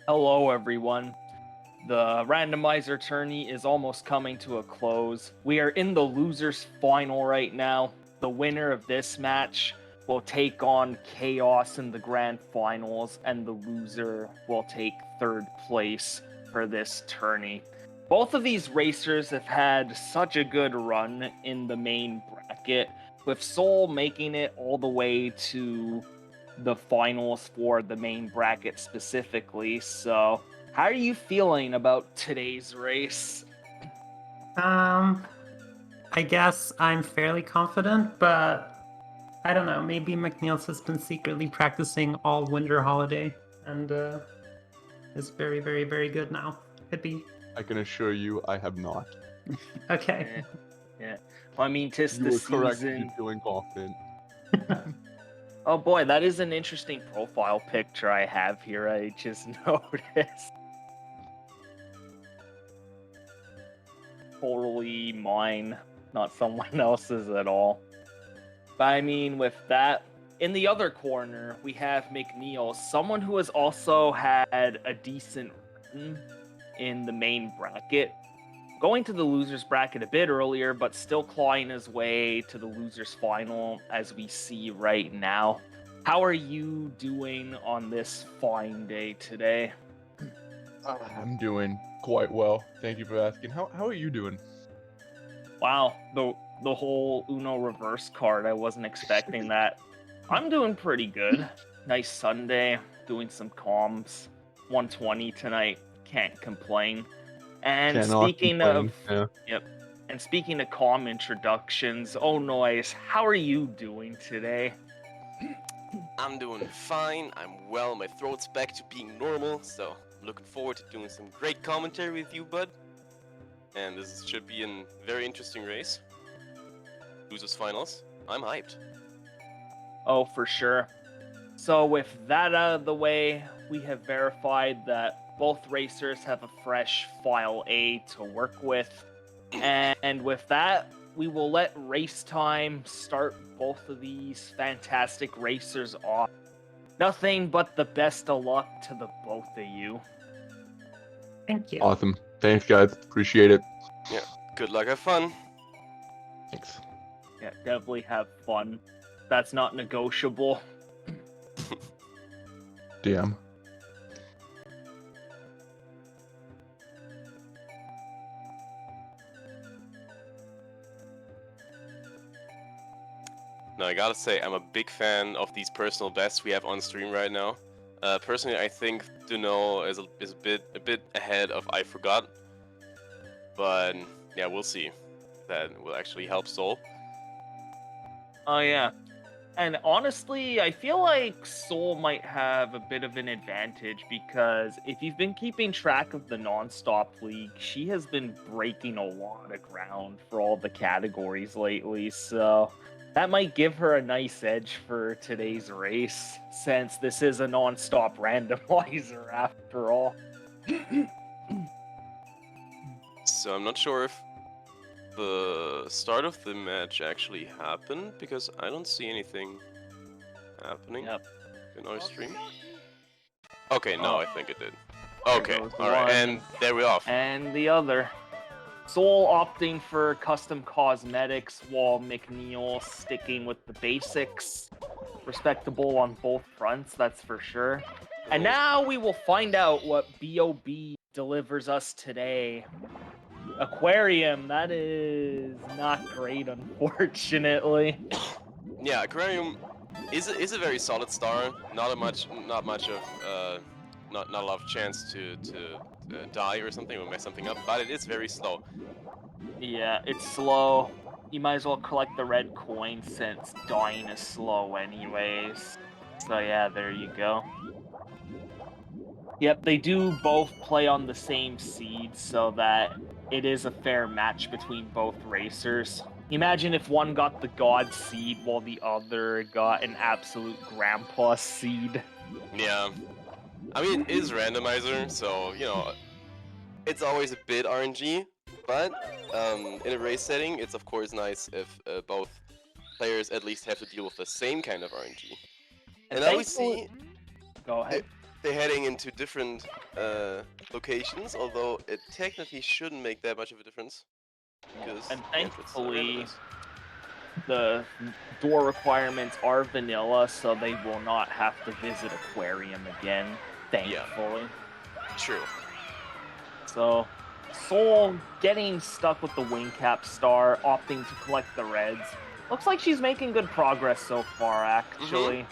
Hello, everyone. The randomizer tourney is almost coming to a close. We are in the losers final right now. The winner of this match will take on Chaos in the grand finals, and the loser will take third place for this tourney. Both of these racers have had such a good run in the main bracket, with Soul making it all the way to the finals for the main bracket specifically. So, how are you feeling about today's race? I guess I'm fairly confident, but I don't know. Maybe McNeil's has been secretly practicing all winter holiday and is very, very, very good now. Could be. I can assure you I have not. Okay. Yeah. Well, I mean, tis You the were correct in season. feeling confident. Oh boy, that is an interesting profile picture I have here. I just noticed. Totally mine, not someone else's at all. But I mean, with that, in the other corner, we have McNeil, someone who has also had a decent run in the main bracket. Going to the losers bracket a bit earlier, but still clawing his way to the losers final as we see right now. How are you doing on this fine day today? I'm doing quite well. Thank you for asking. How are you doing? Wow, the whole Uno reverse card, I wasn't expecting that. I'm doing pretty good. Nice Sunday, doing some comms. 120 tonight, can't complain. And Cannot speaking complain. of Yeah. Yep. And speaking of comm introductions, oh noise, how are you doing today? I'm doing fine, I'm well, my throat's back to being normal, so I'm looking forward to doing some great commentary with you, bud. And this should be a very interesting race. Losers finals. I'm hyped. Oh, for sure. So with that out of the way, we have verified that both racers have a fresh file A to work with. And with that, we will let race time start both of these fantastic racers off. Nothing but the best of luck to the both of you. Thank you. Awesome. Thanks, guys. Appreciate it. Yeah, good luck, have fun. Thanks. Yeah, definitely have fun. That's not negotiable. Damn. Now, I gotta say, I'm a big fan of these personal bests we have on stream right now. Personally, I think Duno is a bit ahead of I Forgot. But yeah, we'll see. That will actually help Soul. Oh, yeah. And honestly, I feel like Soul might have a bit of an advantage because if you've been keeping track of the non-stop league, she has been breaking a lot of ground for all the categories lately. So that might give her a nice edge for today's race, since this is a non-stop randomizer after all. So I'm not sure if the start of the match actually happened, because I don't see anything happening in our stream. Okay, no, I think it did. Okay, alright, and there we off. And the other. Soul opting for custom cosmetics, while McNeil sticking with the basics. Respectable on both fronts, that's for sure. And now we will find out what B.O.B. delivers us today. Aquarium, that is not great, unfortunately. Yeah, Aquarium is a very solid star. Not a lot of chance to die or something or mess something up, but it is very slow. Yeah, it's slow. You might as well collect the red coin since dying is slow anyways. So yeah, there you go. Yep, they do both play on the same seed so that it is a fair match between both racers. Imagine if one got the God seed while the other got an absolute grandpa seed. Yeah. I mean, it is randomizer, so, you know, it's always a bit RNG, but in a race setting, it's of course nice if both players at least have to deal with the same kind of RNG. And now we see... Go ahead. they're heading into different locations, although it technically shouldn't make that much of a difference. Because And the entrance is thankfully, randomized. the door requirements are vanilla, so they will not have to visit Aquarium again, thankfully. True. So, Soul getting stuck with the wing cap star, opting to collect the reds. Looks like she's making good progress so far, actually.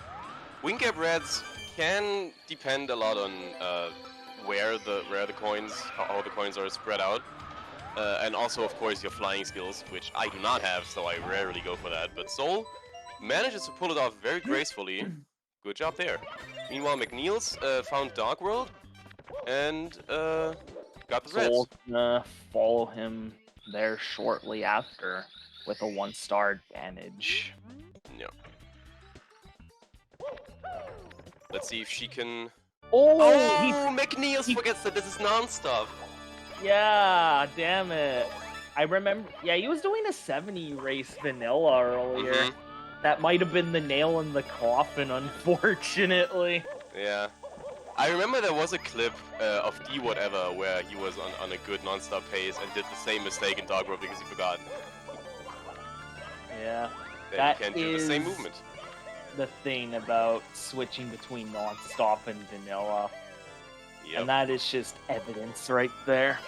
Wing cap reds can depend a lot on where the coins, how the coins are spread out. And also, of course, your flying skills, which I do not have, so I rarely go for that. But Soul manages to pull it off very gracefully. Good job there. Meanwhile, McNeil's found Dark World and got the Soul's reds. gonna follow him there shortly after with a 1-star advantage. Yeah. Let's see if she can... Oh, McNeil's forgets that this is non-stop. yeah, damn it. I remember, yeah, he was doing a 70 race vanilla earlier. That might have been the nail in the coffin, unfortunately. Yeah. I remember there was a clip of D whatever where he was on a good non-stop pace and did the same mistake in Dark World because he forgot Yeah, that that you can't do the same is movement. the thing about switching between non-stop and vanilla. Yep. And that is just evidence right there.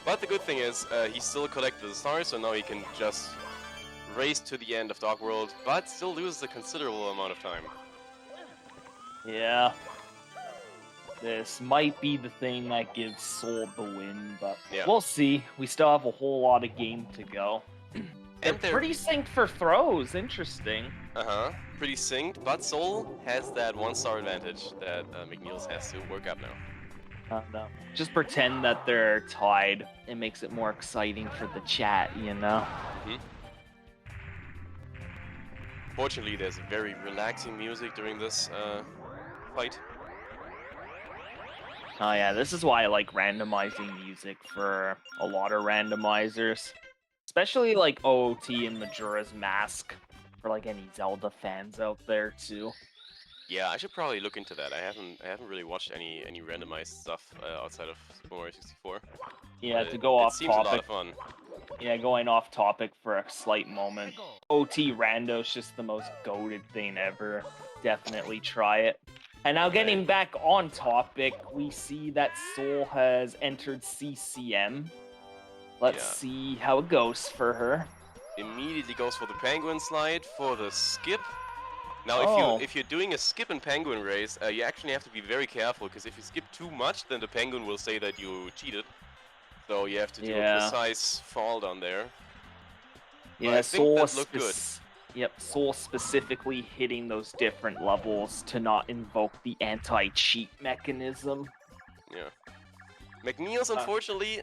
But the good thing is, he still collected the stars, so now he can just race to the end of Dark World, but still loses a considerable amount of time. Yeah. This might be the thing that gives Soul the win, but Yeah. we'll see. We still have a whole lot of game to go. And They're pretty synced for throws. Interesting. Pretty synced, but Soul has that 1-star advantage that McNeil's has to work up now. No. Just pretend that they're tied. It makes it more exciting for the chat, you know? Fortunately, there's very relaxing music during this fight. Oh yeah, this is why I like randomizing music for a lot of randomizers. Especially like OOT and Majora's Mask for like any Zelda fans out there too. Yeah, I should probably look into that. I haven't really watched any randomized stuff outside of Super Mario 64. Yeah, But to go off it seems a lot topic. of fun. Yeah, going off topic for a slight moment. OT Rando's just the most goated thing ever. Definitely try it. And now getting back on topic, we see that Soul has entered CCM. Let's see how it goes for her. Immediately goes for the penguin slide for the skip. Now, if you're doing a skip and penguin race, you actually have to be very careful, because if you skip too much, then the penguin will say that you cheated. So you have to do a precise fall down there. Yeah, but I think that looked good. Yep, Soul specifically hitting those different levels to not invoke the anti-cheat mechanism. Yeah. McNeil's unfortunately,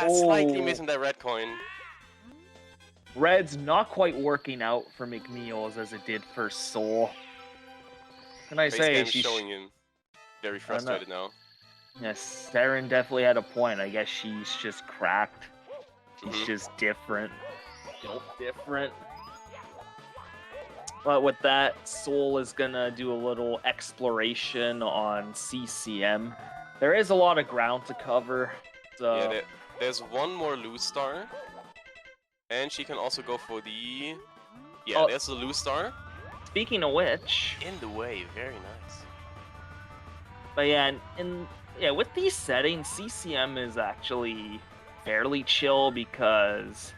slightly missing that red coin. Red's not quite working out for McNeil's as it did for Soul. Can I say she's showing him very frustrated now. Yes, Saren definitely had a point. I guess she's just cracked. She's just different. Built different. But with that, Soul is gonna do a little exploration on CCM. There is a lot of ground to cover. So yeah, there's one more loose star. And she can also go for the... Yeah, there's the loose star. Speaking of which... In the way, very nice. But yeah, with these settings, CCM is actually fairly chill because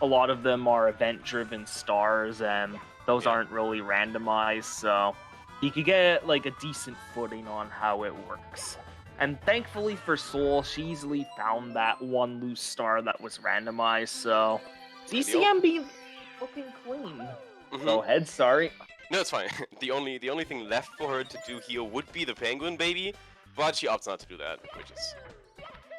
a lot of them are event-driven stars, and those aren't really randomized, so you could get like a decent footing on how it works. And thankfully for Soul, she easily found that one loose star that was randomized, so CCM be looking clean. Go ahead, sorry. No, it's fine. The only thing left for her to do here would be the penguin baby, but she opts not to do that, which is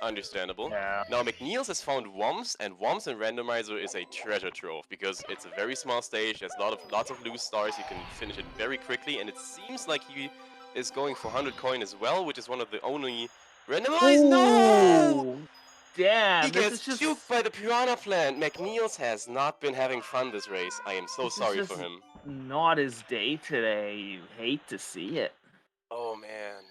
understandable. Yeah. Now McNeil's has found Womps, and Womps in Randomizer is a treasure trove because it's a very small stage. There's lots of loose stars. You can finish it very quickly, and it seems like he is going for 100 coin as well, which is one of the only randomized. No! Damn! He gets juked by the piranha plant. McNeil's has not been having fun this race. I am so sorry for him. Not his day today. You hate to see it. Oh man.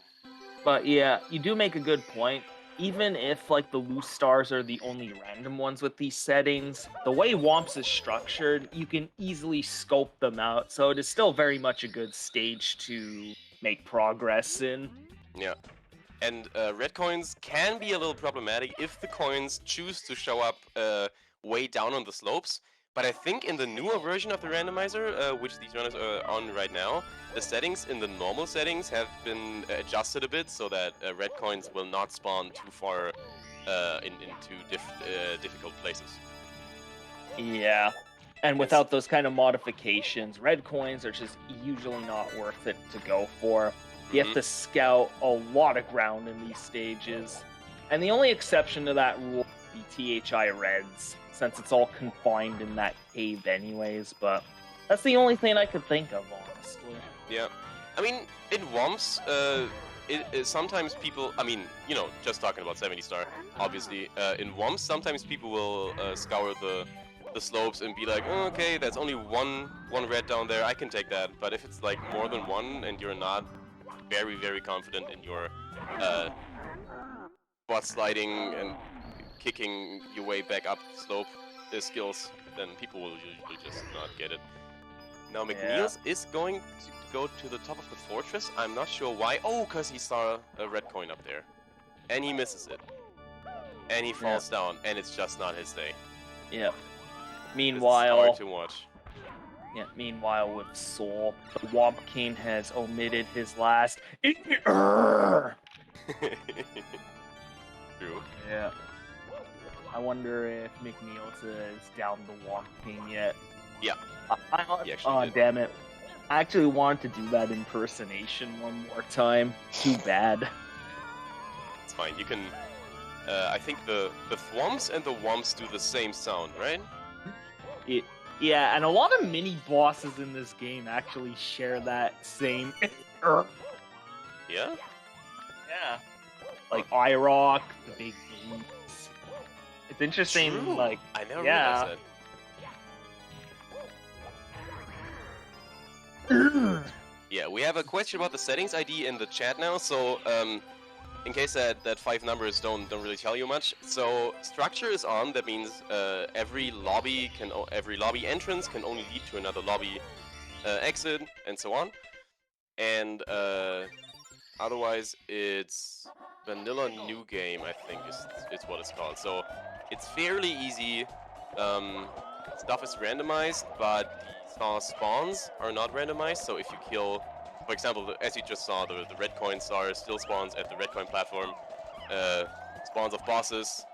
But yeah, you do make a good point. Even if like the loose stars are the only random ones with these settings, the way Womps is structured, you can easily scope them out. So it is still very much a good stage to make progress in. Yeah. And red coins can be a little problematic if the coins choose to show up way down on the slopes. But I think in the newer version of the randomizer, which these runners are on right now, the settings in the normal settings have been adjusted a bit so that red coins will not spawn too far into difficult places. Yeah. And without those kind of modifications, red coins are just usually not worth it to go for. You have to scout a lot of ground in these stages. And the only exception to that rule would be THI reds, since it's all confined in that cave anyways, but that's the only thing I could think of, honestly. Yeah. I mean, in Womps, sometimes people, I mean, you know, just talking about 70 star, obviously, in Womps, sometimes people will scour the slopes and be like, oh, okay, there's only one red down there, I can take that. But if it's like more than one and you're not very, very confident in your butt sliding and kicking your way back up the slope skills, then people will usually just not get it. Now McNeil's is going to go to the top of the fortress. I'm not sure why. Oh, because he saw a red coin up there. And he misses it. And he falls down, and it's just not his day. Yep. Meanwhile, hard to watch. Yeah, meanwhile with Soul, the Womp King has omitted his last True. Yeah. I wonder if McNeil's is down the Womp King yet. Yeah. Damn it. I actually wanted to do that impersonation one more time. Too bad. It's fine. You can... I think the Thwomps and the Womps do the same sound, right? Yeah, and a lot of mini bosses in this game actually share that same. Yeah? Yeah. Like IROC, the big boots. It's interesting, True. like... I never realized that. Yeah, we have a question about the settings ID in the chat now, so in case that 5 numbers don't really tell you much. So structure is on, that means every lobby entrance can only lead to another lobby exit, and so on. And otherwise it's vanilla new game, I think is what it's called. So it's fairly easy. Stuff is randomized, but the star spawns are not randomized. So if you kill, for example, as you just saw, the red coin star still spawns at the red coin platform. Spawns of bosses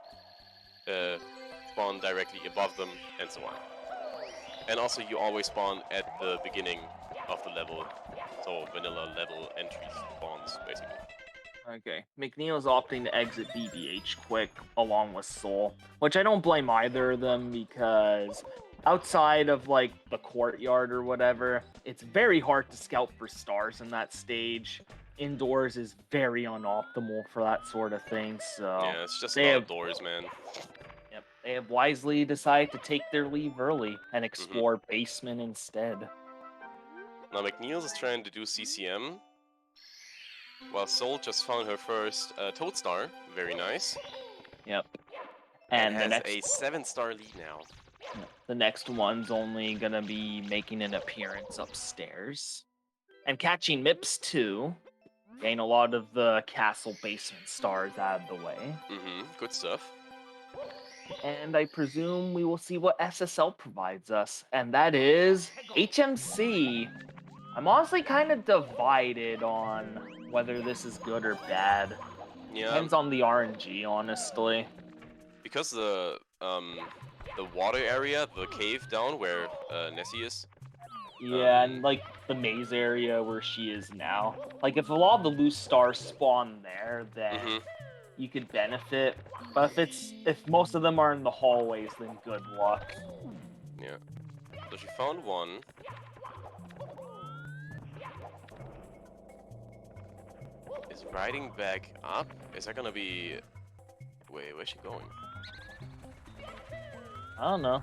spawn directly above them, and so on. And also you always spawn at the beginning of the level. So vanilla level entry spawns, basically. Okay, McNeil's opting to exit BBH quick, along with Soul, which I don't blame either of them, because outside of, like, the courtyard or whatever, it's very hard to scout for stars in that stage. Indoors is very unoptimal for that sort of thing, so... Yeah, it's just outdoors, man. Yep, they have wisely decided to take their leave early and explore basement instead. Now McNeil's is trying to do CCM, while Soul just found her first Toad Star. Very nice. Yep. And has a 7-star lead now. The next one's only gonna be making an appearance upstairs. And catching Mips too. Gain a lot of the castle basement stars out of the way. Good stuff. And I presume we will see what SSL provides us. And that is HMC. I'm honestly kind of divided on whether this is good or bad. Yeah. Depends on the RNG, honestly. Because the water area, the cave down where Nessie is. Yeah, and like the maze area where she is now. Like if a lot of the loose stars spawn there, then you could benefit. But if most of them are in the hallways, then good luck. Yeah. So she found one. Is riding back up? Is that gonna be... Wait, where's she going? I don't know.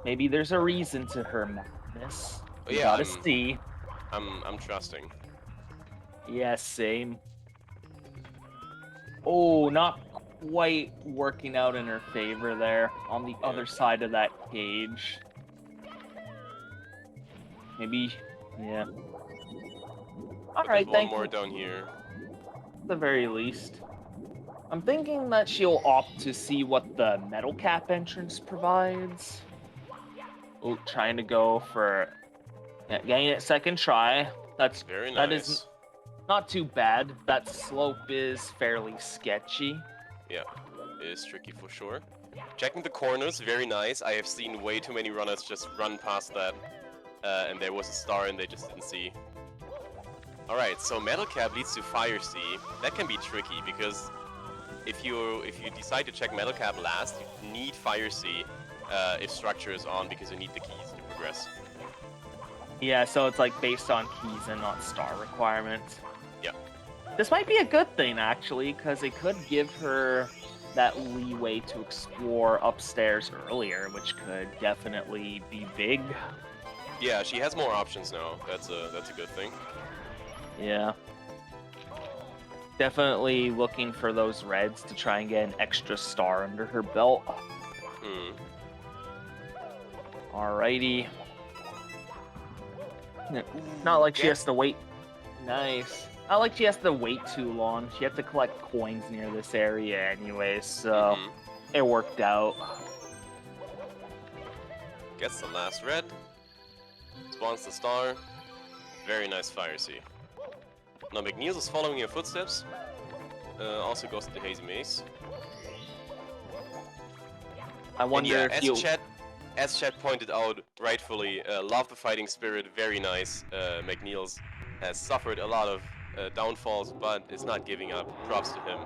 Maybe there's a reason to her madness. Oh, yeah, gotta see. I'm trusting. Yeah, same. Oh, not quite working out in her favor there on the other side of that cage. Maybe, yeah. All right, One thank more you. down here. At the very least. I'm thinking that she'll opt to see what the metal cap entrance provides. Oh, trying to go for getting it second try. That's Very nice. That is not too bad. That slope is fairly sketchy. Yeah, it is tricky for sure. Checking the corners, very nice. I have seen way too many runners just run past that. And there was a star and they just didn't see. Alright, so metal cap leads to fire C. That can be tricky because if you decide to check metal cap last, you need fire C if structure is on because you need the keys to progress. Yeah, so it's like based on keys and not star requirements. Yeah. This might be a good thing actually, because it could give her that leeway to explore upstairs earlier, which could definitely be big. Yeah, she has more options now. That's a good thing. Yeah. Definitely looking for those reds to try and get an extra star under her belt. Hmm. Alrighty. Not like she has to wait. Nice. Not like she has to wait too long. She had to collect coins near this area anyway, so it worked out. Gets the last red. Spawns the star. Very nice fire C. Now McNeills is following your footsteps. Also goes to the Hazy Maze. I wonder if you... As Chat pointed out rightfully, love the fighting spirit, very nice. McNeills has suffered a lot of downfalls, but is not giving up. Props to him.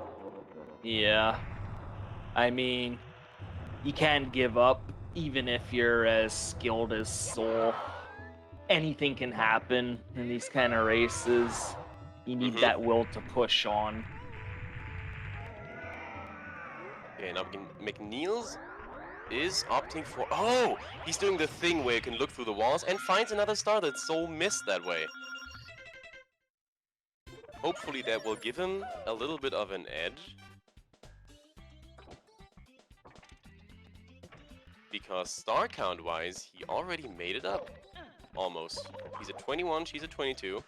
Yeah. I mean, you can't give up, even if you're as skilled as Soul. Anything can happen in these kind of races. You need that will to push on. Okay, now McNeills is opting for... Oh! He's doing the thing where you can look through the walls and finds another star that Soul missed that way. Hopefully that will give him a little bit of an edge. Because star count-wise, he already made it up. Almost. He's at 21, she's at 22.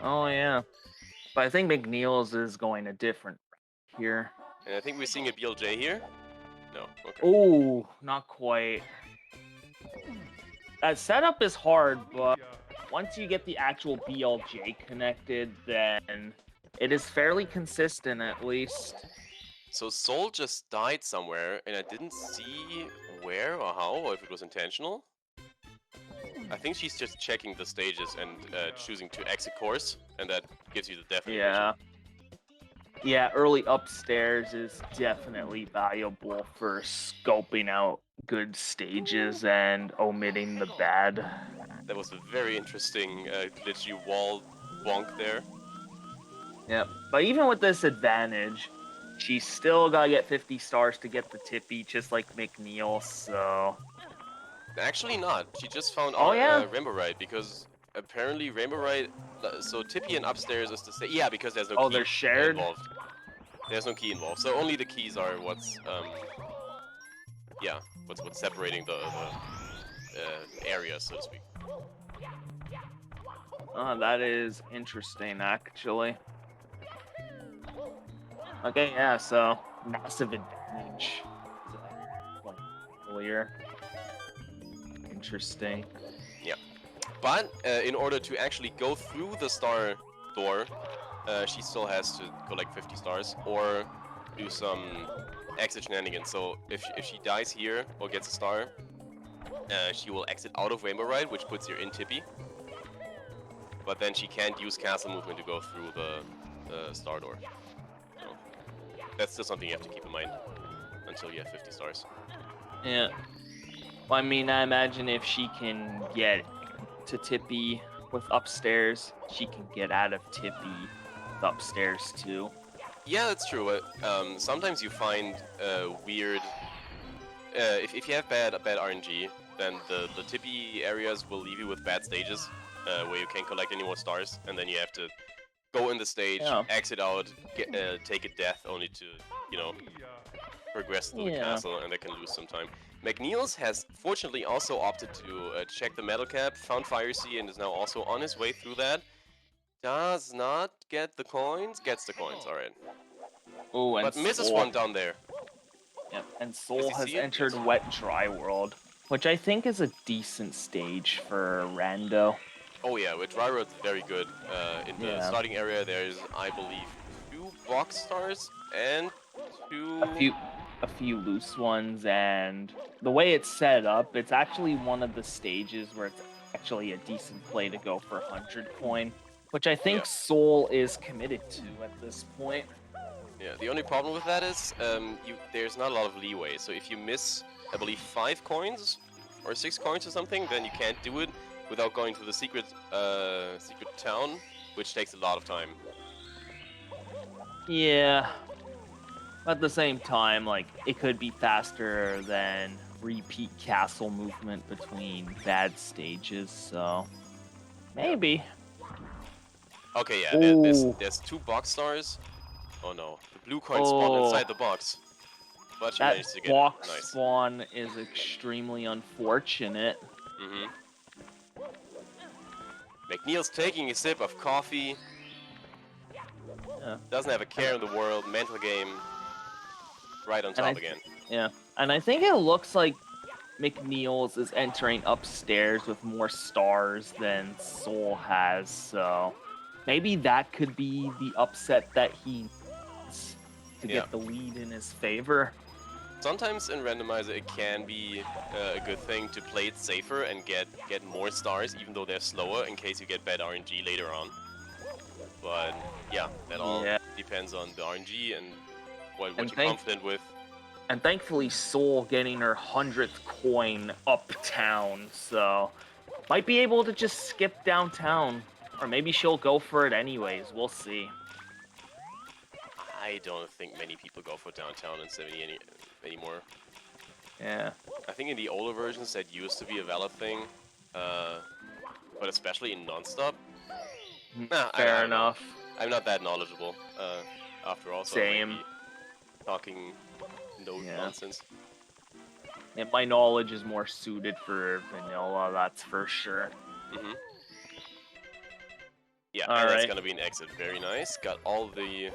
Oh, yeah. But I think McNeills is going a different route here. And I think we're seeing a BLJ here. No, okay. Oh, not quite. That setup is hard, but once you get the actual BLJ connected, then it is fairly consistent at least. So Soul just died somewhere, and I didn't see where or how, or if it was intentional. I think she's just checking the stages and choosing to exit course, and that gives you the definite vision. Yeah, early upstairs is definitely valuable for scoping out good stages and omitting the bad. That was a very interesting glitchy wall bonk there. Yep, but even with this advantage, she's still gotta get 50 stars to get the tippy, just like McNeil, so... Actually not. She just found Rainbow Ride, because apparently Rainbow Ride... So Tippy and upstairs is the same. Yeah, because there's no key they're shared? involved. There's no key involved. So only the keys are what's what's separating the area, so to speak. Oh, that is interesting, actually. Okay, yeah, so massive advantage. Earlier. Interesting. Yeah. But in order to actually go through the star door, she still has to collect 50 stars or do some exit shenanigans. So if she dies here or gets a star, she will exit out of Rainbow Ride, which puts her in Tippy. But then she can't use castle movement to go through the star door. So that's still something you have to keep in mind until you have 50 stars. Yeah. Well, I mean, I imagine if she can get to Tippy with upstairs, she can get out of Tippy with upstairs too. Yeah, that's true. Sometimes you find weird... if you have bad RNG, then the Tippy areas will leave you with bad stages, where you can't collect any more stars, and then you have to go in the stage, Yeah. exit out, take a death only to, you know, progress through the Yeah. castle, and they can lose some time. McNeil's has fortunately also opted to check the metal cap, found Fire Sea, and is now also on his way through that. Does not get the coins, gets the coins, alright. Oh, and But misses Soul. one down there. Yep, and Soul he has see it? entered Yes. Wet Dry World, which I think is a decent stage for Rando. Oh yeah, with Dry Road's very good. In the Yeah. starting area, there's, I believe, 2 box stars and 2... A few loose ones, and the way it's set up, it's actually one of the stages where it's actually a decent play to go for 100 coin, which I think Yeah. Soul is committed to at this point. Yeah, the only problem with that is there's not a lot of leeway. So if you miss, I believe, 5 coins or 6 coins or something, then you can't do it without going to the secret town, which takes a lot of time. Yeah. At the same time, like, it could be faster than repeat castle movement between bad stages, so maybe. Okay, yeah, there's Ooh. 2 box stars. Oh no, the blue coin spawned inside the box. But you That managed to get box it. Nice. spawn is extremely unfortunate. Mm-hmm. McNeil's taking a sip of coffee. Yeah. Doesn't have a care in the world. Mental game. Right on top again. Yeah, and I think it looks like McNeil's is entering upstairs with more stars than Soul has, so maybe that could be the upset that he needs to get the lead in his favor. Sometimes in Randomizer it can be a good thing to play it safer and get more stars, even though they're slower, in case you get bad RNG later on. But yeah, that all depends on the RNG and what you're confident with. And thankfully Soul getting her 100th coin uptown, so might be able to just skip downtown. Or maybe she'll go for it anyways, we'll see. I don't think many people go for downtown in 70 anymore. Yeah. I think in the older versions that used to be a valid thing, but especially in non-stop. Fair enough. I'm not that knowledgeable, after all, so I might be talking nonsense. Yeah, my knowledge is more suited for vanilla, that's for sure. Mm-hmm. Yeah, and that's gonna be an exit. Very nice. Got all the,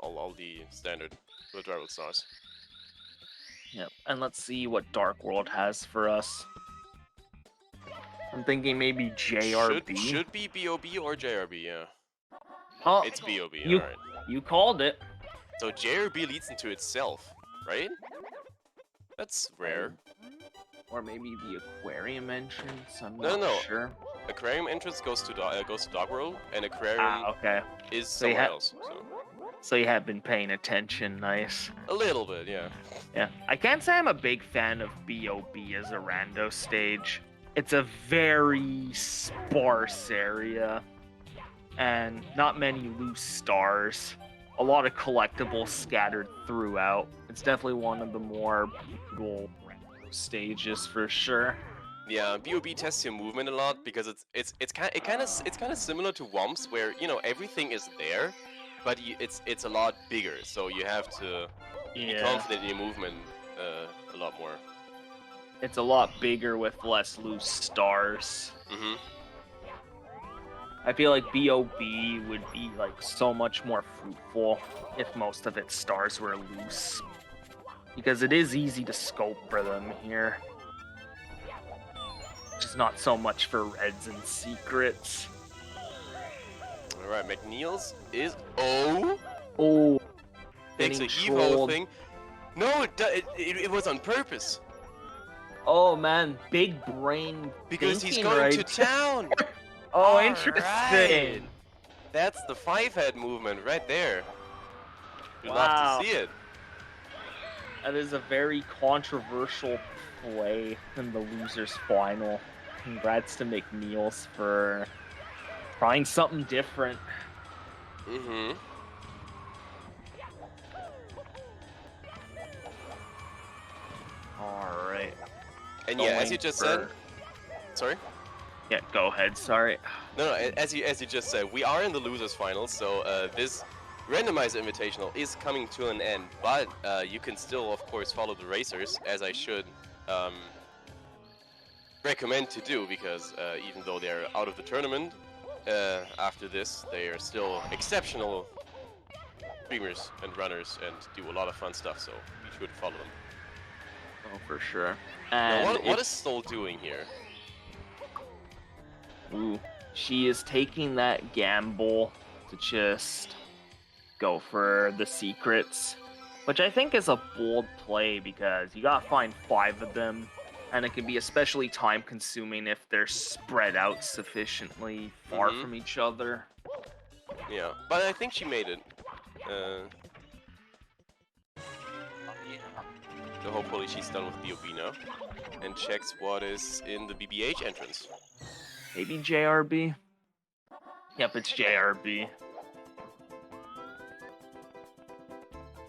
all the standard driver stars. Yep, and let's see what Dark World has for us. I'm thinking maybe JRB. Should be BOB or JRB, yeah. Oh, it's BOB, alright. You called it. So JRB leads into itself, right? That's rare. Or maybe the aquarium entrance, I'm not sure. Aquarium entrance goes to Dog World, and aquarium is somewhere else. So you have been paying attention, nice. A little bit, yeah. Yeah, I can't say I'm a big fan of BOB as a rando stage. It's a very sparse area, and not many loose stars. A lot of collectibles scattered throughout. It's definitely one of the more brutal rando stages for sure. Yeah, BOB tests your movement a lot because it's kind of similar to Wumps, where everything is there, but it's a lot bigger, so you have to be confident in your movement a lot more. It's a lot bigger with less loose stars. Mm-hmm. I feel like BOB would be like so much more fruitful if most of its stars were loose, because it is easy to scope for them here. Just not so much for reds and secrets. Alright, McNeil's is takes a Evo thing. No, it was on purpose. Oh man, big brain. Because he's going to town. Oh, interesting. That's the 5-head movement right there. You'd Wow. love to see it. That is a very controversial play in the losers final. Congrats to McNeil's for trying something different. Mm-hmm. Alright. And yeah, as you just said... Sorry? Yeah, go ahead, sorry. No, as you just said, we are in the losers finals, so this randomizer invitational is coming to an end. But you can still, of course, follow the racers, as I should recommend to do, because even though they're out of the tournament after this, they are still exceptional streamers and runners and do a lot of fun stuff. So you should follow them. Oh, for sure. Now, And what is Sol doing here? Ooh, she is taking that gamble to just go for the secrets, which I think is a bold play because you gotta find 5 of them, and it can be especially time-consuming if they're spread out sufficiently far from each other. Yeah, but I think she made it. So hopefully she's done with BOB now and checks what is in the BBH entrance. Maybe JRB? Yep, it's JRB.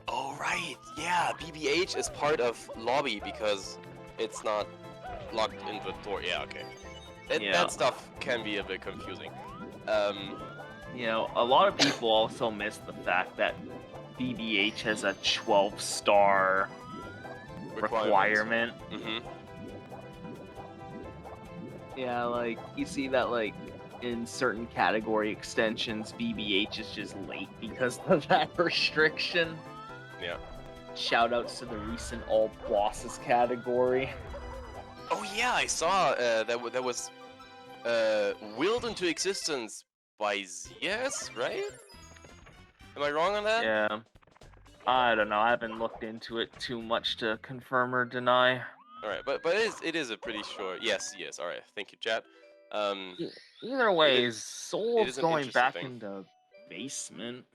Oh, right. Yeah, BBH is part of lobby because it's not locked in the door. Yeah, okay. That stuff can be a bit confusing. You know, a lot of people also miss the fact that BBH has a 12-star requirement. Yeah, like, you see that, like, in certain category extensions, BBH is just late because of that restriction. Yeah. Shoutouts to the recent All Bosses category. Oh yeah, I saw that was willed into existence by ZS, right? Am I wrong on that? Yeah. I don't know, I haven't looked into it too much to confirm or deny. Alright, but it is a pretty short... Yes, alright, thank you, chat. Either way, Soul's an going interesting back thing. into basement,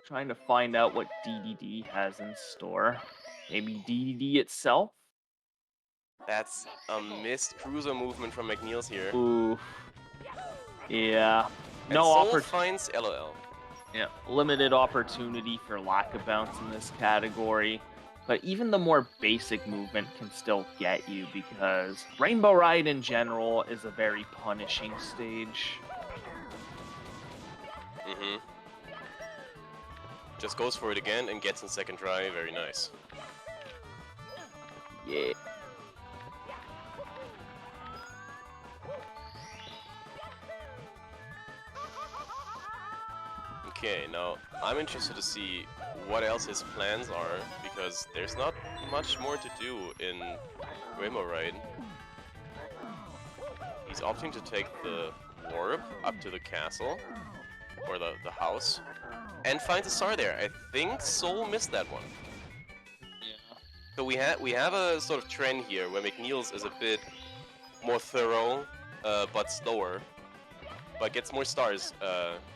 trying to find out what DDD has in store. Maybe DDD itself? That's a missed cruiser movement from McNeil's here. Ooh. Yeah. And No Soul opportunity. finds LOL. Yeah, limited opportunity for lack of bounce in this category. But even the more basic movement can still get you because Rainbow Ride in general is a very punishing stage. Just goes for it again and gets in second try. Very nice. Yeah. Okay, now I'm interested to see what else his plans are, because there's not much more to do in Rainbow Ride. He's opting to take the warp up to the castle, or the house, and finds a star there. I think Soul missed that one. Yeah. So we have a sort of trend here where McNeil's is a bit more thorough, but slower, but gets more stars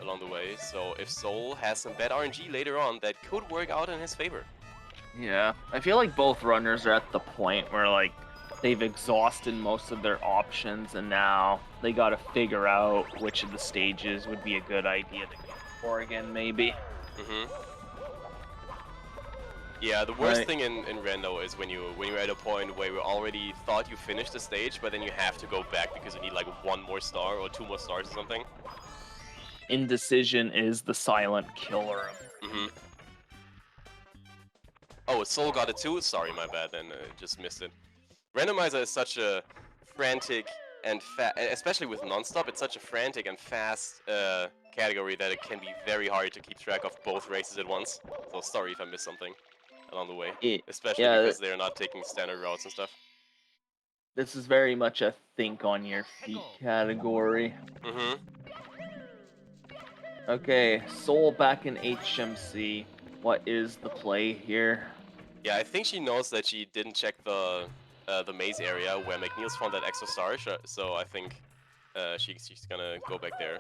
along the way. So if Soul has some bad RNG later on, that could work out in his favor. Yeah, I feel like both runners are at the point where, like, they've exhausted most of their options, and now they gotta figure out which of the stages would be a good idea to go for again, maybe. Yeah, the worst thing in Rando is when you're at a point where you already thought you finished the stage, but then you have to go back because you need like 1 more star or 2 more stars or something. Indecision is the silent killer. Oh, Soul got it too? Sorry, my bad, then just missed it. Randomizer is such a frantic and especially with non-stop, it's such a frantic and fast category that it can be very hard to keep track of both races at once. So sorry if I missed something along the way, especially because they're not taking standard routes and stuff. This is very much a think on your feet category. Okay, Soul back in HMC. What is the play here? Yeah, I think she knows that she didn't check the maze area where McNeil's found that extra star, so I think she's gonna go back there.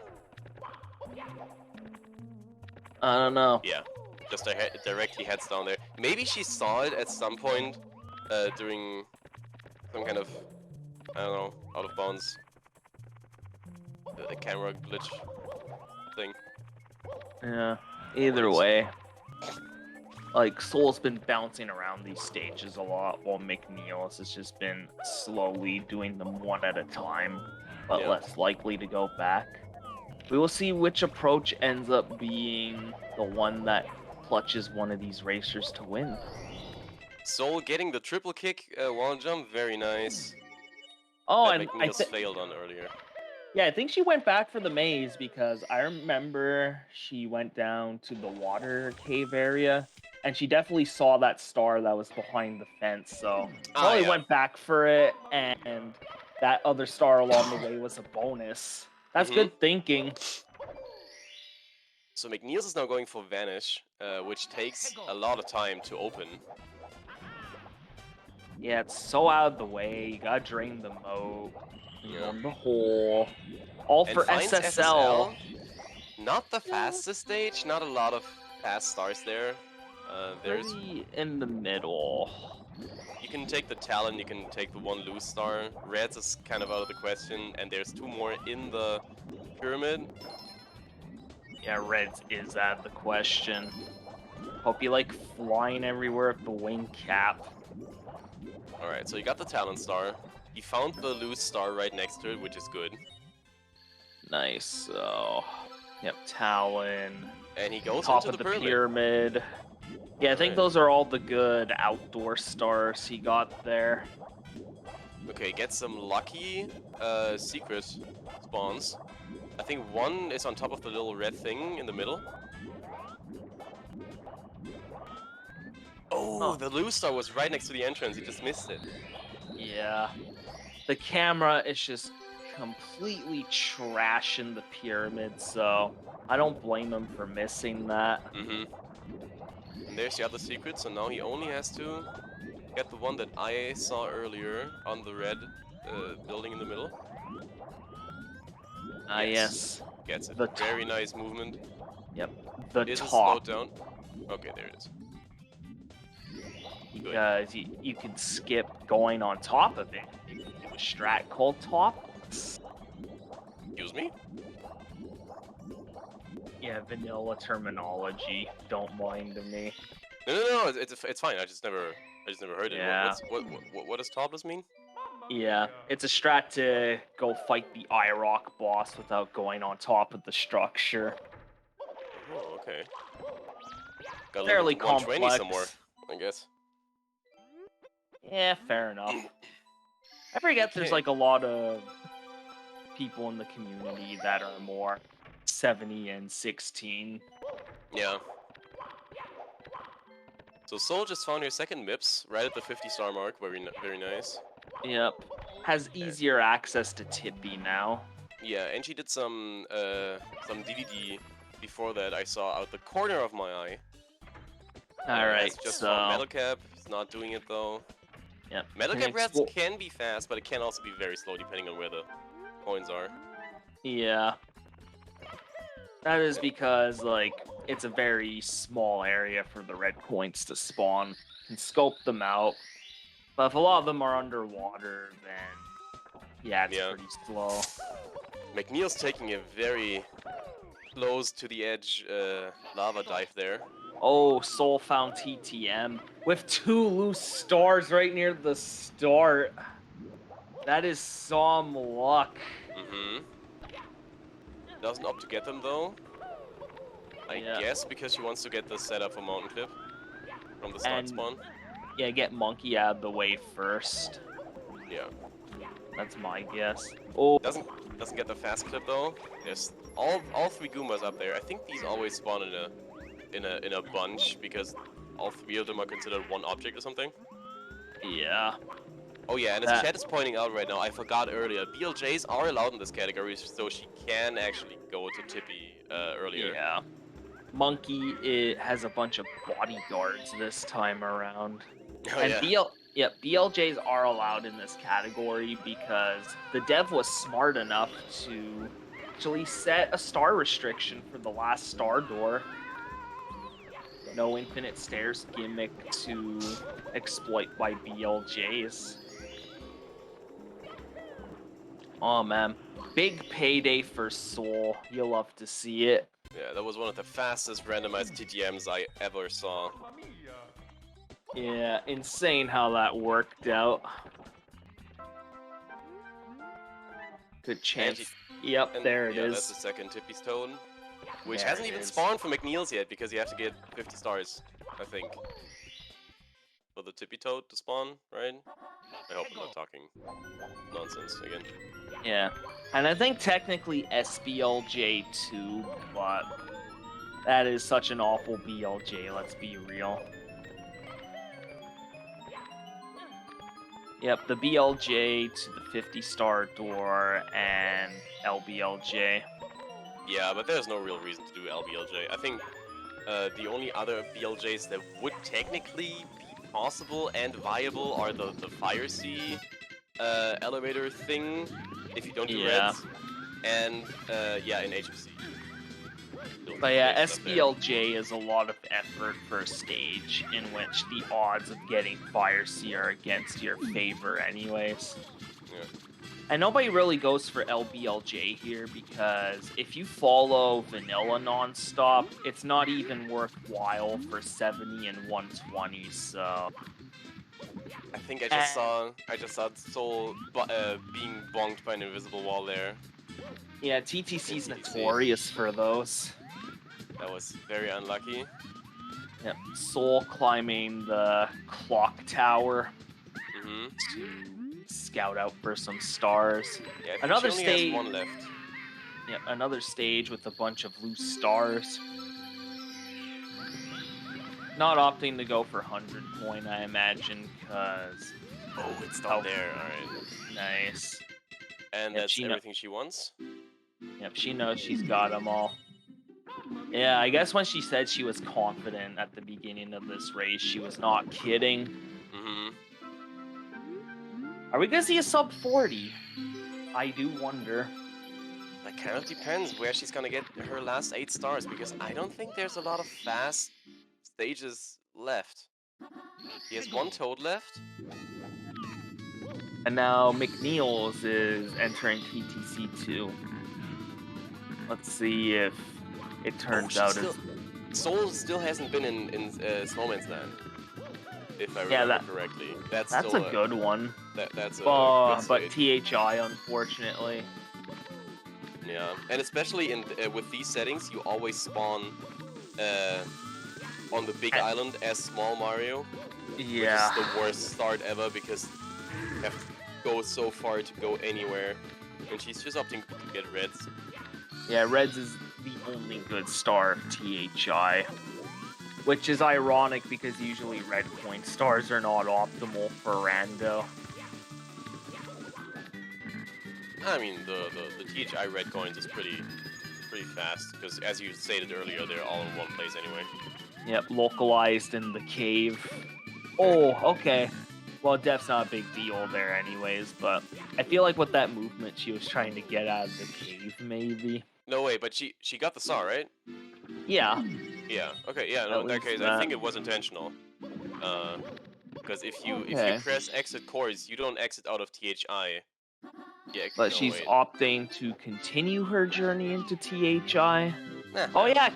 I don't know. Yeah, just directly heads down there. Maybe she saw it at some point during some kind of, I don't know, out of bounds the camera glitch thing. Yeah, either way. Like, Soul's been bouncing around these stages a lot, while McNeil's has just been slowly doing them one at a time. but Yeah. less likely to go back. We will see which approach ends up being the one that clutches one of these racers to win. Soul getting the triple kick wall jump, very nice. Oh, That and McNeil's failed on earlier. yeah, I think she went back for the maze because I remember she went down to the water cave area and she definitely saw that star that was behind the fence. So probably yeah. went back for it, and that other star along the way was a bonus. That's good thinking. So McNeil's is now going for Vanish, which takes a lot of time to open. Yeah, it's so out of the way. You gotta drain the moat. Yeah. On the hole. All And for finds SSL. Not the fastest stage, not a lot of fast stars there. There's Pretty in the middle. You can take the Talon, you can take the one loose star. Reds is kind of out of the question, and there's 2 more in the pyramid. Yeah, Reds is out of the question. Hope you like flying everywhere with the wing cap. Alright, so you got the Talon star. He found the loose star right next to it, which is good. Nice. So, yep, Talon. And he goes Top into of the the pyramid. Yeah, I think Alright. those are all the good outdoor stars he got there. Okay, get some lucky secret spawns. I think one is on top of the little red thing in the middle. Oh, the loose star was right next to the entrance. He just missed it. Yeah. The camera is just completely trashing the pyramid, so I don't blame him for missing that. And there's the other secret, so now he only has to get the one that I saw earlier on the red building in the middle. Yes. Gets it. The Very nice movement. Yep. The Is it top. slowed down? Okay, there it is. Because you can skip going on top of it. You can do a strat called top. Excuse me? Yeah, vanilla terminology. Don't mind me. No, it's fine. I just never heard it. Yeah. What does topless mean? Yeah, it's a strat to go fight the IROC boss without going on top of the structure. Oh, okay. Got a Fairly little 120 complex. somewhere, I guess. Yeah, fair enough. I forget there's Okay. like a lot of people in the community that are more 70 and 16. Yeah. So Soul just found your second MIPS right at the 50-star mark. Very nice. Yep. Has easier access to Tippy now. Yeah, and she did some DDD before that I saw out the corner of my eye. Alright, That's just so... from Metal Cap. He's not doing it though. Yep. Metal Cap rats can be fast, but it can also be very slow depending on where the coins are. Yeah. That is because, like, it's a very small area for the red coins to spawn. You can scope them out. But if a lot of them are underwater, then yeah, it's pretty slow. McNeil's taking a very close to the edge lava dive there. Oh, Soul found TTM with 2 loose stars right near the start. That is some luck. Doesn't opt to get them though. I guess because she wants to get the setup for Mountain Clip from the start spawn. Yeah, get Monkey out of the way first. Yeah. That's my guess. Oh, Doesn't get the fast clip though. There's all 3 Goombas up there. I think these always spawn in a bunch because all 3 of them are considered one object or something. Yeah. Oh yeah, and as chat is pointing out right now, I forgot earlier, BLJs are allowed in this category, so she can actually go to Tippy earlier. Yeah. Monkey has a bunch of bodyguards this time around. Oh, and yeah. BLJs are allowed in this category because the dev was smart enough to actually set a star restriction for the last star door. No infinite stairs gimmick to exploit by BLJs. Oh man, big payday for Soul. You'll love to see it. Yeah, that was one of the fastest randomized TTMs I ever saw. Yeah, insane how that worked out. Good chance. And Yep, And there it yeah, is. that's the second Tippy Stone, which There hasn't it even is. spawned for McNeil's yet because you have to get 50 stars, I think, for the Tippy Toad to spawn, right? I hope I'm not talking nonsense again. Yeah, and I think technically SBLJ too, but that is such an awful BLJ, let's be real. Yep, the BLJ to the 50-star door and LBLJ. Yeah, but there's no real reason to do LBLJ. I think the only other BLJs that would technically be possible and viable are the Fire Sea elevator thing, if you don't do Yeah. reds, and yeah, in HFC. But yeah, Big stuff there. SBLJ is a lot of effort for a stage in which the odds of getting Fire Sea are against your favor anyways. Yeah. And nobody really goes for LBLJ here because if you follow vanilla non-stop, it's not even worthwhile for 70 and 120, so... I think I just saw Soul being bonked by an invisible wall there. Yeah, TTC's TTC. notorious for those. That was very unlucky. Yep, Soul climbing the clock tower Mm-hmm. to scout out for some stars. Yeah, I think Another she only stage. has one left. Yep, another stage with a bunch of loose stars. Not opting to go for 100 point, I imagine, because Oh, it's not there. All right. nice. And Yep, that's she everything she wants. Yep, she knows she's got them all. Yeah, I guess when she said she was confident at the beginning of this race, she was not kidding. Mm-hmm. Are we gonna see a sub 40? I do wonder. That kind of depends where she's gonna get her last 8 stars, because I don't think there's a lot of fast stages left. He has one Toad left. And now McNeil's is entering TTC2. Let's see if it turns she out still, as... Soul still hasn't been in Snowman's Land, if I Yeah, remember correctly. That's That's still a good one. That's a But good stage. THI, unfortunately. Yeah, and especially in with these settings, you always spawn on the big island as small Mario. Yeah. Which is the worst start ever because you have to go so far to go anywhere. And she's just opting to get reds. Yeah, Reds is the only good star of THI. Which is ironic because usually red point stars are not optimal for Rando. I mean, the THI red coins is pretty fast because, as you stated earlier, they're all in one place anyway. Yep, localized in the cave. Oh, okay. Well, Def's not a big deal there anyways, but I feel like with that movement she was trying to get out of the cave, maybe. No way, but she got the saw, right? Yeah. Yeah. Okay. Yeah. No. In that case, I think it was intentional. Because if you press exit course, you don't exit out of THI. Yeah. But no, she's wait. opting to continue her journey into THI. Nah. Oh yeah.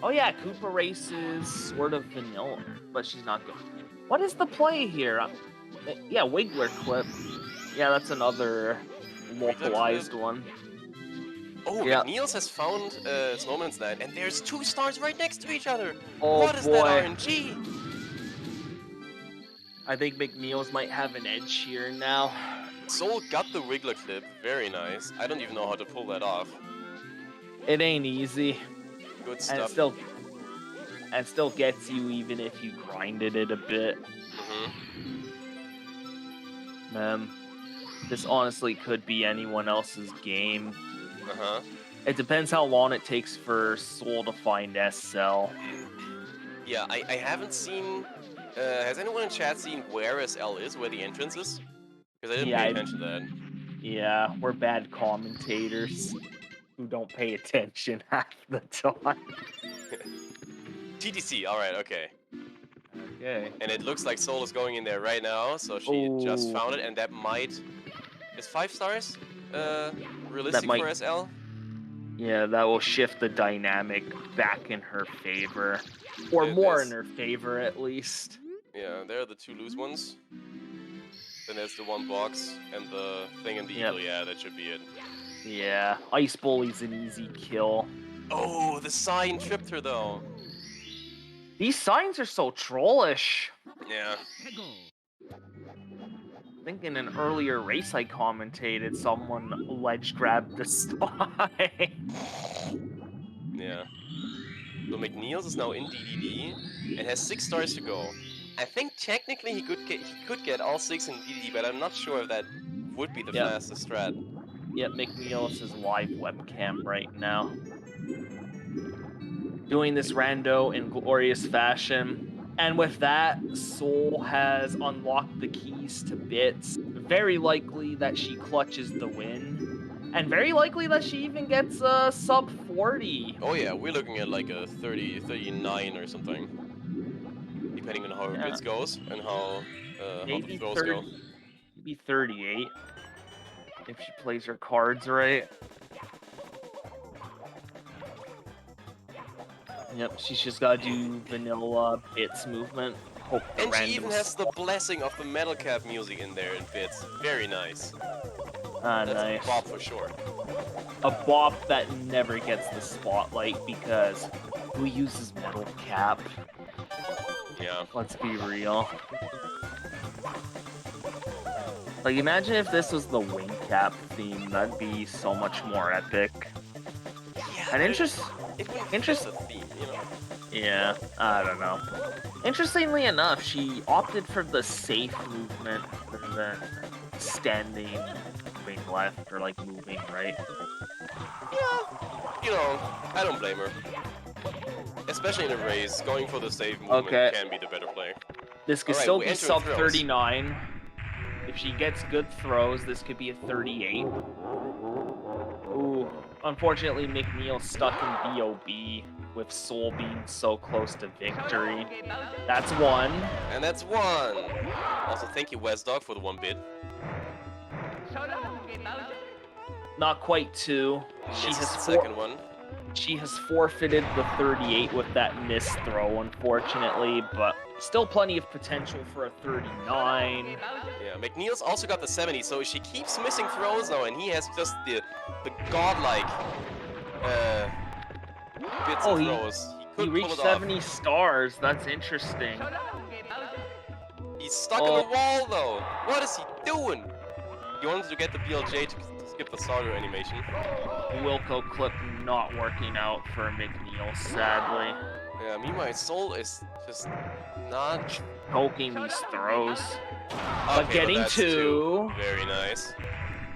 Oh yeah. Koopa Race is sort of vanilla, but she's not good. What is the play here? Yeah, Wiggler clip. Yeah, that's another localized one. Oh, yeah. McNeil's has found Snowman's Land, and there's 2 stars right next to each other. Oh, what is boy. that RNG? I think McNeil's might have an edge here now. Soul got the Wiggler clip. Very nice. I don't even know how to pull that off. It ain't easy. Good And stuff. it still gets you even if you grinded it a bit. This honestly could be anyone else's game. It depends how long it takes for Soul to find SL. Yeah, I haven't seen... has anyone in chat seen where SL is, where the entrance is? Because I didn't pay attention to that. Yeah, we're bad commentators who don't pay attention half the time. TTC, alright, okay. Okay. And it looks like Soul is going in there right now, so she just found it, and that might... Is 5 stars realistic for SL? Yeah, that will shift the dynamic back in her favor. Or more in her favor, at least. Yeah, there are the 2 loose ones. Then there's the 1 box, and the thing in the eagle, yeah, that should be it. Yeah, Ice Bully's an easy kill. Oh, the sign tripped her though. These signs are so trollish. Yeah. I think in an earlier race I commentated, someone ledge grabbed the spy. Yeah. So McNeil's is now in DDD and has 6 stars to go. I think technically he could get all 6 in DDD, but I'm not sure if that would be the Yep. fastest strat. Yep, McNeil's is live webcam right now. Doing this rando in glorious fashion. And with that, Soul has unlocked the keys to bits. Very likely that she clutches the win. And very likely that she even gets a sub 40. Oh yeah, we're looking at like a 30, 39 or something. Depending on how her bits goes and how the Maybe throws 30, go. maybe 38. If she plays her cards right. Yep, she's just gotta do vanilla bits movement. Hope the And she random even has the blessing of the metal cap music in there in bits. Very nice. Ah, That's nice. a bop for sure. A bop that never gets the spotlight because who uses metal cap? Yeah. Let's be real. Like, imagine if this was the wing cap theme. That'd be so much more epic. Yeah. And It wouldn't fit the theme, you know. Yeah, I don't know. Interestingly enough, she opted for the safe movement rather than standing, moving left, or like moving right. Yeah. You know, I don't blame her. Especially in a race, going for the safe movement can be the better play. This could Alright, still we be enter sub throws. 39. If she gets good throws, this could be a 38. Ooh, unfortunately, McNeil stuck in BOB with Soul being so close to victory. That's one. And that's 1. Also, thank you, Wesdog, for the 1 bit. Not quite 2. This is the second one. She has forfeited the 38 with that missed throw, unfortunately, but still plenty of potential for a 39. Yeah, McNeil's also got the 70, so she keeps missing throws now, and he has just the godlike bits and throws. He He could reached pull it 70 stars. That's interesting. off. He's stuck in the wall, though. What is he doing? He wanted to get the BLJ to skip the Saga animation. Wilco clip not working out for McNeil, sadly. Yeah, meanwhile, Soul is just not Poking these throws. but getting that's 2. Very nice. See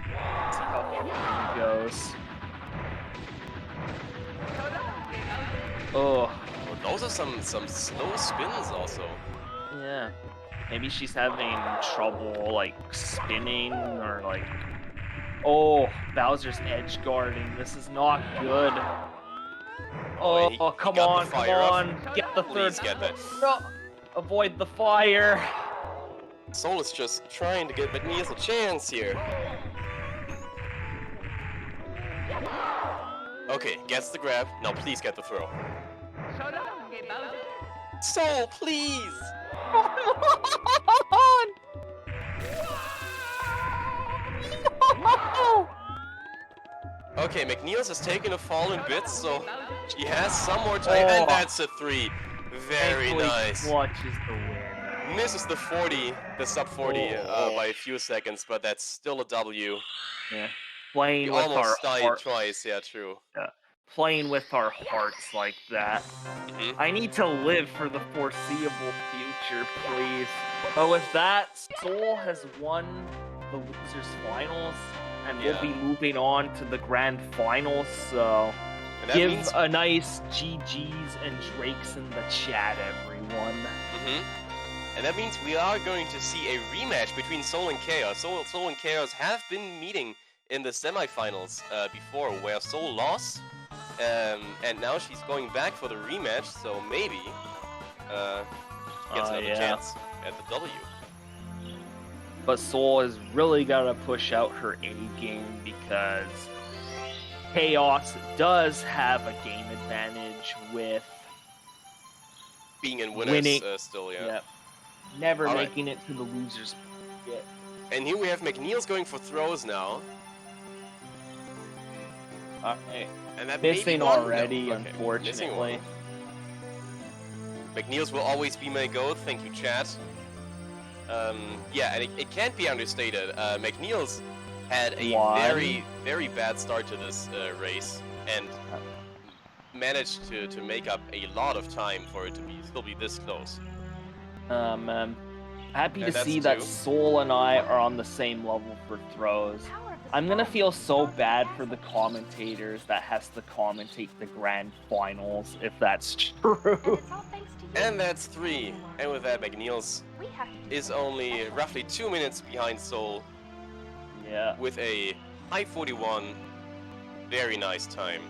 how he goes. Oh, Well, those are some slow spins also. yeah. Maybe she's having trouble, like, spinning, or, like... Oh, Bowser's edge guarding. This is not good. Oh, he come got on, the come fire up. on. Get the third. Please get that. No. Avoid the fire. Soul is just trying to give McNeil a chance here. Okay, gets the grab. Now please get the throw. Soul, please! Okay, McNeil's has taken a fall in bits, so she has some more time, and that's a 3. Very Thankfully, nice. clutches the win. Misses the 40, the sub 40 by a few seconds, but that's still a W. Yeah. Playing We with our almost died heart. twice, yeah, true. Yeah. Playing with our hearts like that. I need to live for the foreseeable future, please. But with that, Soul has won the Losers Finals, and we'll be moving on to the Grand Finals, so And that give means... a nice GGs and Drakes in the chat, everyone. And that means we are going to see a rematch between Soul and Chaos. Soul and Chaos have been meeting in the semifinals before, where Soul lost. And now she's going back for the rematch, so maybe gets another chance at the W. But Soul has really got to push out her A game because Chaos does have a game advantage with being in winners still, yeah. Never making it to the losers yet. And here we have McNeil's going for throws now. Alright. And that may be Missing one? already, No. Okay. Missing unfortunately. one. McNeils will always be my goat. Thank you, chat. Yeah, and it can't be understated. McNeils had a very, very bad start to this race, and managed to make up a lot of time for it to still be this close. Happy to And see that's that two. Soul and I are on the same level for throws. I'm gonna feel so bad for the commentators that has to commentate the grand finals, if that's true. And that's 3. And with that, McNeils is only roughly 2 minutes behind Soul Yeah, with a high 41. Very nice time.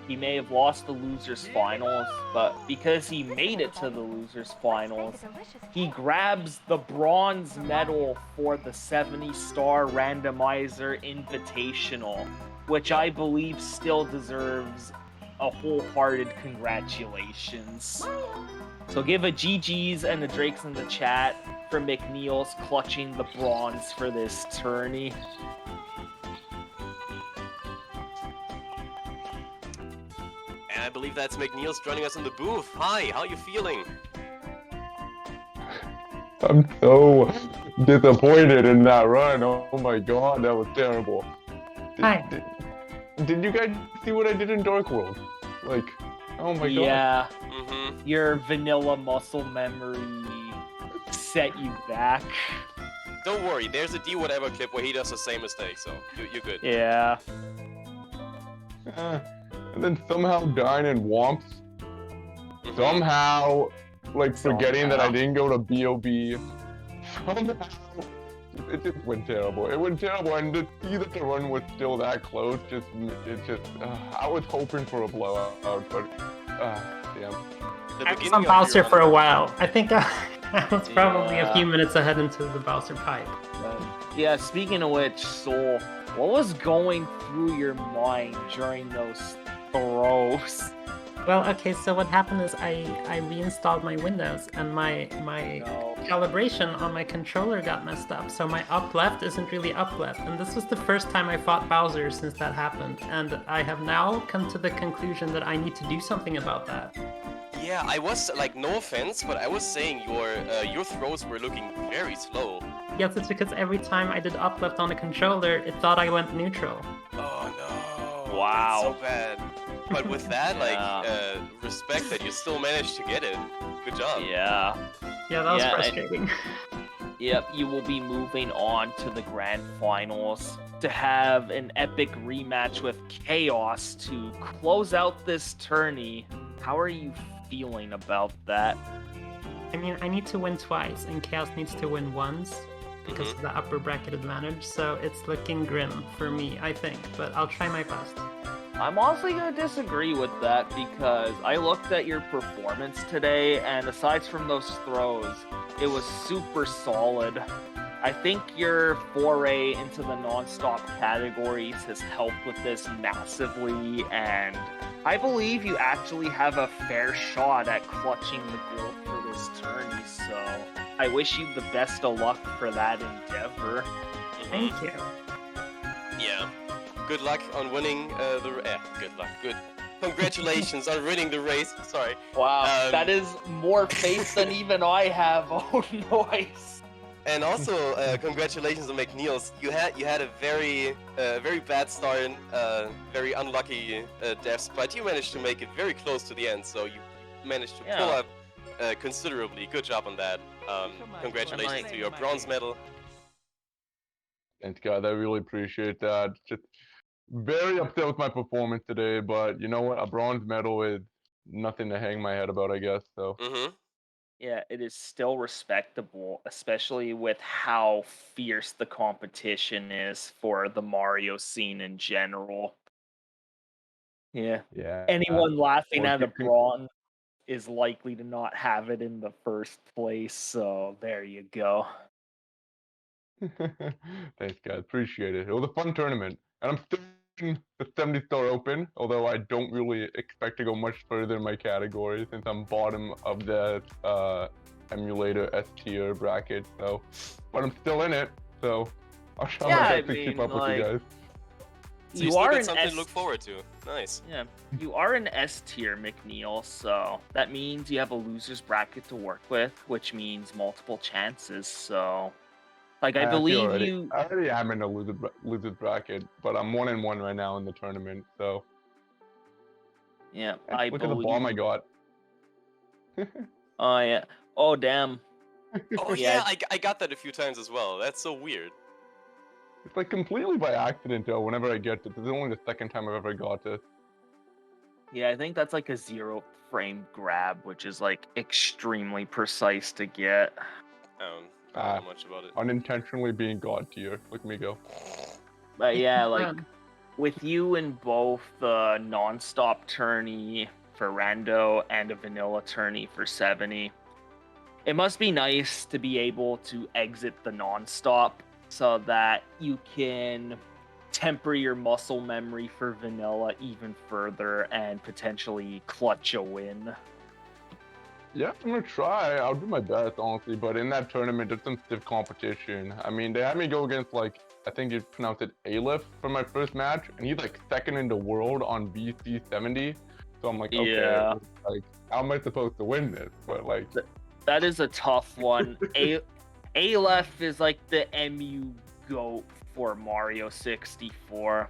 he may have lost the losers finals, but because he made it to the losers finals, he grabs the bronze medal for the 70 Star Randomizer Invitational, which I believe still deserves a wholehearted congratulations. So give a GG's and the Drakes in the chat for McNeils clutching the bronze for this tourney. And I believe that's McNeils joining us in the booth. Hi, how you feeling? I'm so disappointed in that run. Oh my god, that was terrible. Hi. Did you guys see what I did in Dark World? Like, oh my god. Yeah, Mm-hmm. your vanilla muscle memory set you back. Don't worry, there's a D whatever clip where he does the same mistake, so you're good. Yeah. And then somehow dying in Womps. Mhm. Somehow, like, forgetting that I Somehow. didn't go to BOB. Somehow, it just went terrible. It went terrible, and to see that the run was still that close, I was hoping for a blowout, but, damn. The I was beginning on of Bowser your for a run- while. I think I was probably Yeah. a few minutes ahead into the Bowser pipe. Yeah, speaking of which, Soul, what was going through your mind during those throws? Well, okay, so what happened is I reinstalled my Windows and my No. calibration on my controller got messed up, so my up left isn't really up left. And this was the first time I fought Bowser since that happened, and I have now come to the conclusion that I need to do something about that. Yeah, I was like, no offense, but I was saying your throws were looking very slow. Yes, it's because every time I did up left on the controller, it thought I went neutral. Oh no! Wow. That's so bad. But with that, Yeah. respect that you still managed to get it. Good job. Yeah. Yeah, that was Yeah, and- frustrating. Yep, you will be moving on to the grand finals to have an epic rematch with Chaos to close out this tourney. How are you feeling about that? I mean, I need to win twice, and Chaos needs to win once because of the upper bracket advantage, so it's looking grim for me, I think, but I'll try my best. I'm honestly going to disagree with that because I looked at your performance today, and aside from those throws, it was super solid. I think your foray into the non-stop categories has helped with this massively, and I believe you actually have a fair shot at clutching the gold for this tourney, so I wish you the best of luck for that endeavor. Thank you. Yeah. Good luck on winning good luck. Good. Congratulations on winning the race. Sorry. Wow, that Um, is more faith than even I have. Oh, nice. And also, congratulations on McNeils. You had a very bad start, very unlucky deaths, but you managed to make it very close to the end. So you managed to pull Yeah. up considerably. Good job on that. Congratulations Nice. to your bronze medal. Thanks, guys. I really appreciate that. Just very upset with my performance today, but you know what? A bronze medal is nothing to hang my head about, I guess. So, Mm-hmm. Yeah, it is still respectable, especially with how fierce the competition is for the Mario scene in general. Yeah. yeah. Anyone laughing well, at a keep- bronze is likely to not have it in the first place, so there you go. Thanks, guys. Appreciate it. It was a fun tournament, and I'm still in the 70 Star Open, although I don't really expect to go much further in my category since I'm bottom of the emulator S tier bracket. So, but I'm still in it, so I'll try Yeah, my I best to keep mean, up with you like, guys. So you You still are got an something S. to look forward to. Nice. Yeah, you are an S tier, McNeil, so that means you have a loser's bracket to work with, which means multiple chances. So, like, I I believe you. already am in a loser's bracket, but I'm 1-1 right now in the tournament. So, Yeah, and I look at the bomb I believe. got. Oh yeah. Oh damn. Oh Yeah. yeah, I got that a few times as well. That's so weird. It's like completely by accident though. Whenever I get it, this is only the second time I've ever got it. Yeah, I think that's like a 0 frame grab, which is like extremely precise to get. I don't know much about it. Unintentionally being god tier. Look at me go. But yeah, like Man, with you in both the non-stop tourney for Rando and a vanilla tourney for 70, it must be nice to be able to exit the non-stop so that you can temper your muscle memory for vanilla even further and potentially clutch a win. Yeah, I'm gonna try. I'll do my best, honestly. But in that tournament, it's some stiff competition. I mean, they had me go against like I think you pronounce it Aleph for my first match, and he's like second in the world on BC 70. So I'm like, okay, Yeah. like how am I supposed to win this? But like, That is a tough one. Aleph is like the MU GOAT for Mario 64.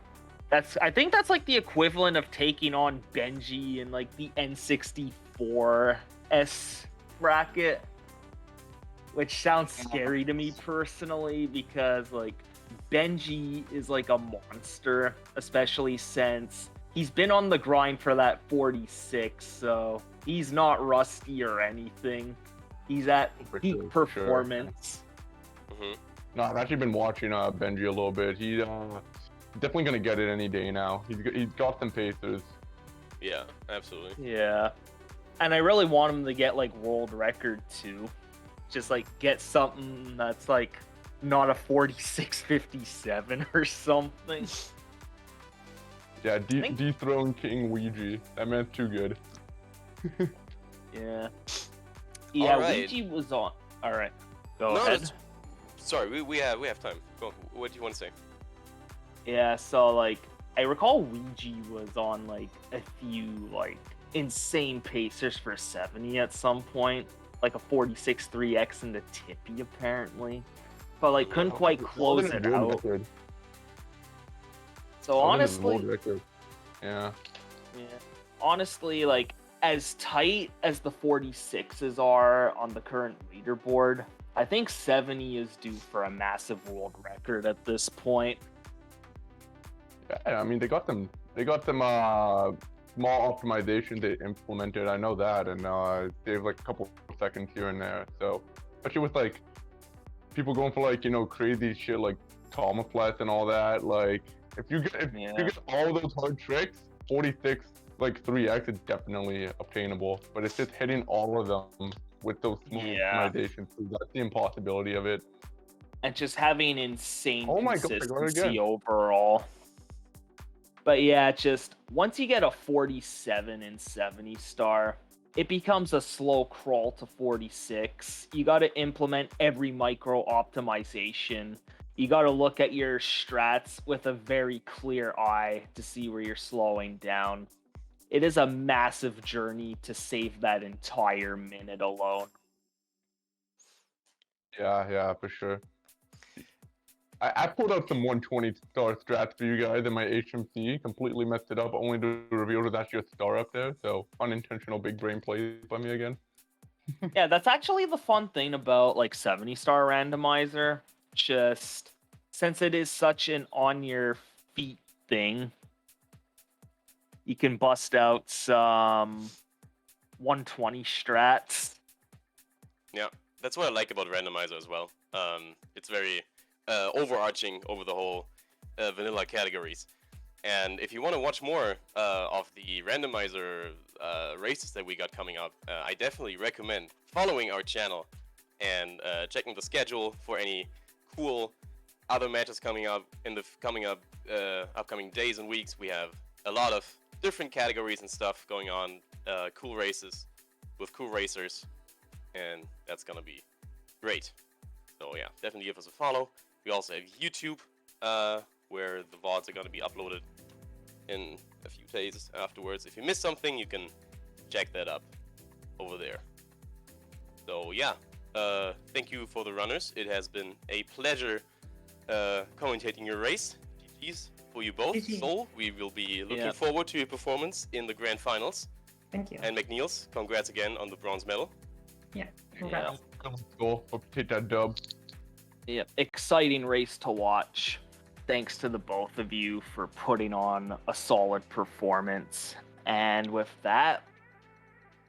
I think that's like the equivalent of taking on Benji in like the N64 S bracket. Which sounds scary to me personally because like Benji is like a monster, especially since he's been on the grind for that 46, so he's not rusty or anything. He's at For peak sure, for sure. performance. no, I've actually been watching Benji a little bit. He's definitely gonna get it any day now. He's got some pacers. Yeah, absolutely. Yeah. And I really want him to get like world record too. Just like get something that's like not a 46-57 or something. Yeah, think- dethrone King Ouija. That man's too good. Yeah. Yeah, Alright. Ouija was on. Alright. Go No, ahead. that's- Sorry, we have time. Go. What do you want to say? Yeah, so like I recall Ouija was on like a few like insane pacers for 70 at some point. Like a 46 3x in the tippy apparently. But like couldn't quite close it out. So honestly, Yeah. yeah. Honestly, like as tight as the 46s are on the current leaderboard, I think 70 is due for a massive world record at this point. Yeah, I mean they got them small optimizations they implemented. I know that, and saved like a couple seconds here and there. So especially with like people going for like crazy shit like Tomaflex and all that. Like if you get all those hard tricks, 46 like 3x is definitely obtainable. But it's just hitting all of them with those small optimizations. So that's the impossibility of it. And just having insane Oh my God, I got it consistency again. overall. But yeah, just once you get a 47 and 70 star, it becomes a slow crawl to 46. You got to implement every micro optimization. You got to look at your strats with a very clear eye to see where you're slowing down. It is a massive journey to save that entire minute alone. Yeah, for sure. I pulled out some 120 star strats for you guys in my HMC, completely messed it up, only to reveal there's actually a star up there, so unintentional big brain plays by me again. Yeah, that's actually the fun thing about like 70 star randomizer. Just since it is such an on your feet thing, you can bust out some 120 strats. Yeah, that's what I like about randomizer as well. It's very overarching over the whole vanilla categories. And if you want to watch more of the randomizer races that we got coming up, I definitely recommend following our channel and checking the schedule for any cool other matches coming up in the upcoming days and weeks. We have a lot of different categories and stuff going on, cool races with cool racers, and that's gonna be great. So yeah, definitely give us a follow. We also have YouTube, where the VODs are gonna be uploaded in a few days afterwards. If you missed something, you can check that up over there. So yeah, thank you for the runners. It has been a pleasure commentating your race. GG's for you both. GG. Soul, we will be looking Yep. forward to your performance in the grand finals. Thank you. And McNeils, congrats again on the bronze medal. Yeah, congrats. Cool. Hope you take that dub. Yep, exciting race to watch. Thanks to the both of you for putting on a solid performance. And with that,